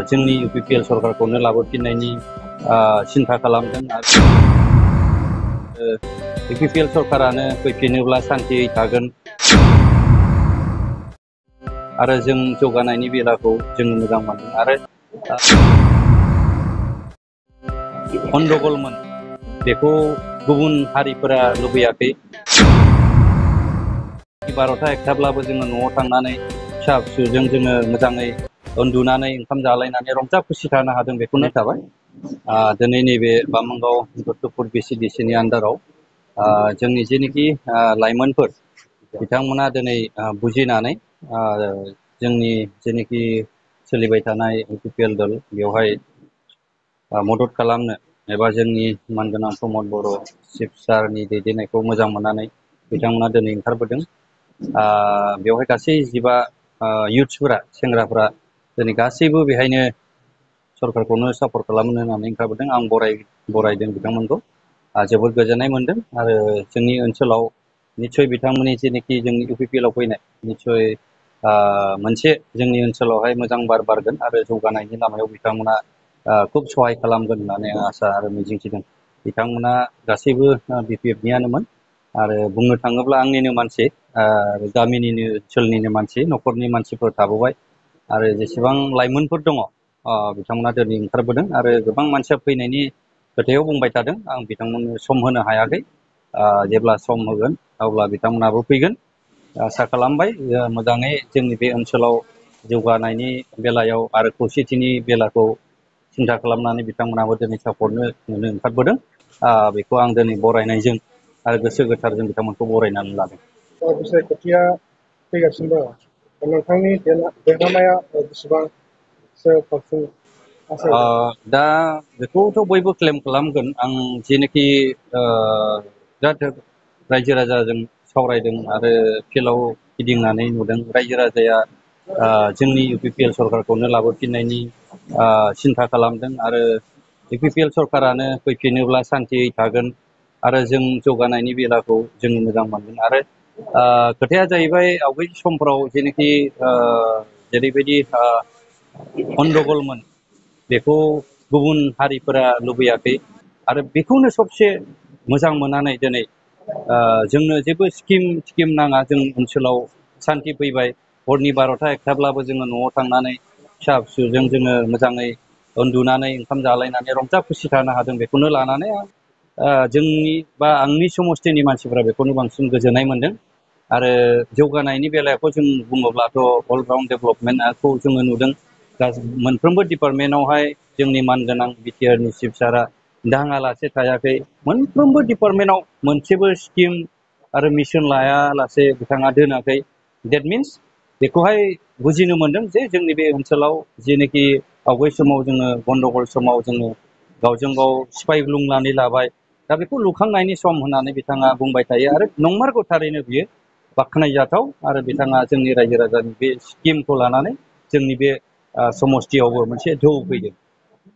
जोंनि UPPL सरकारखौनो लाबोफिननायनि सिन्था खालामदों आरो UPPL सरकारानो फैफिनोब्ला सान्थियै थागोन आरो जों जौगानायनि बेलाखौ जों मोजां मोनदों आरो गन्डगलमोन बेखौ गुबुन हारिफोरा लुबैयाखै। 12टा एकथाब्लाबो जोङो न'आव थांनानै फिसा फिसौजों जोङो मोजाङै उन्दुनानै ओंखाम जालायनानै रंजा खुसि थानो हादों बेखौनो थाबाय। दिनै नैबे बामोनगाव दत्तपुर BCDC नि आन्दाराव जोंनि जेनोखि लाइमोनफोर बिथांमोना दिनै बुजिनानै जोंनि जेनोखि सोलिबाय थानाय UPPL दल बेवहाय मदद खालामनो एबा जोंनि मानगोनां प्रमद बर' चिफ सारनि दैदेननायखौ मोजां मोननानै बिथांमोना दिनै ओंखारबोदों। बेवहाय गासै 15 इयुथ्सफोरा सेंग्राफोरा दिनै गासैबो बेहायनो सरकारखौनो सापर्ट खालामनो होननानै ओंखारबोदों। आं बरायदों बिथांमोनखौ जोबोद गोजोननाय मोनदों आरो जोंनि ओनसोलाव निस्सय बिथांमोननि जेनोखि जोंनि UPPL आव फैनाय निस्सय मोनसे जोंनि ओनसोलावहाय मोजां बार बारगोन आरो जौगानायनि लामायाव बिथांमोना खुब सहाय खालामगोन होननानै आं आसा आरो मिजिंथिदों। बिथांमोना गासैबो BPF नियानोमोन आरो बुंनो थाङोब्ला आंनिनो मानसि गामिनिनो ओनसोलनिनो मानसि न'खरनि मानसिफोर थाबोबाय आरो जेसेबां लाइमोनफोर दङ बिथांमोना दिनै ओंखारबोदों आरो गोबां मानसिया फैनायनि खोथायाव बुंबाय थादों। आं बिथांमोननो सम होनो हायाखै। जेब्ला सम होगोन अब्ला बिथांमोनाबो फैगोन आसा खालामबाय मोजाङै जोंनि बे ओनसोलाव जौगानायनि बेलायाव आरो खौसेथिनि बेलाखौ सिन्था खालामनानै बिथांमोनाबो दिनै सापर्ट होनो ओंखारबोदों। बेखौ आं दिनै बरायनायजों आरो गोसो गोथारजों बिथांमोनखौ बरायनानै लादों। बिसायख'थिया फैगासिनो दङ। नोंथांनि देरहानाया बेसेबांसो पारसेन्ट आसा? दा बेखौथ' बयबो क्लेम खालामगोन। आं जेनोखि रायजो राजाजों सावरायदों आरो फिल्डआव गिदिंनानै नुदों रायजो राजाया जोंनि UPPL सरकारखौनो लाबोफिननायनि सिन्था खालामदों आरो UPPL सरकारानो फैफिनोब्ला सान्थियै थागोन आरो जों जौगानायनि बेलाखौ जों मोजां मोनगोन आरो खोथाया जाहैबाय आवगायनि समफ्राव जेनोखि जेरैबायदि गन्डगलमोन बेखौ गुबुन हारिफोरा लुबैयाखै आरो बेखौनो सबसे मोजां मोननानै दिनै जोंनो जेबो स्किम नाङा। जों ओनसोलाव सान्थि फैबाय। हरनि 12टा एकथाब्लाबो जोङो न'आव थांनानै फिसा फिसौजों जोङो मोजाङै उन्दुनानै ओंखाम जालायनानै रंजा खुसि थानो हादों बेखौनो लानानै जोंनि बा आंनि समस्थिनि मानसिफोरा बेखौनो बांसिन गोजोननाय मोनदों आरो जौगानायनि बेलायावखौ जों बुङोब्लाथ' अलराउन्ड डेभेलपमेन्टखौ जोङो नुदों। मोनफ्रोमबो डिपार्टमेन्टआवहाय जोंनि मानगोनां BTR नि चिफ सारा दाङालासे थायाखै। मोनफ्रोमबो डिपार्टमेन्टआव मोनसेबो स्किम आरो मिशन लायालासे बिथाङा दोनाखै। देट मिन्स बेखौहाय बुजिनो मोनदों जे जोंनि बे ओनसोलाव जेनोखि आवगाय समाव जोङो गन्डगल समाव जोङो गावजों गाव सिफायग्लुंनानै लाबाय। दा बेखौ लुखांनायनि सम होननानै बिथाङा बुंबाय थायो आरो नंमारगौ थारैनो बियो बाख्नायजाथाव आरो बिथाङा जोंनि रायजो राजानि बे स्किमखौ लानानै जोंनि बे समस्थियावबो मोनसे ढौ फैदों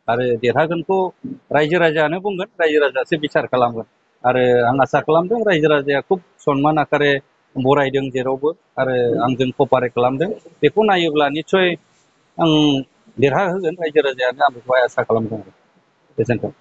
आरो देरहागोनखौ रायजो राजायानो बुंगोन। रायजो राजायासो बिसार खालामगोन आरो आं आसा खालामदों रायजो राजाया खुब सनमान आकारे बरायदों जेरावबो आरो आंजों कपारेट खालामदों। बेखौ नायोब्ला निस्सय आं देरहाहोगोन रायजो राजायानो आं बेखौहाय आसा खालामदों। गोजोन्थों।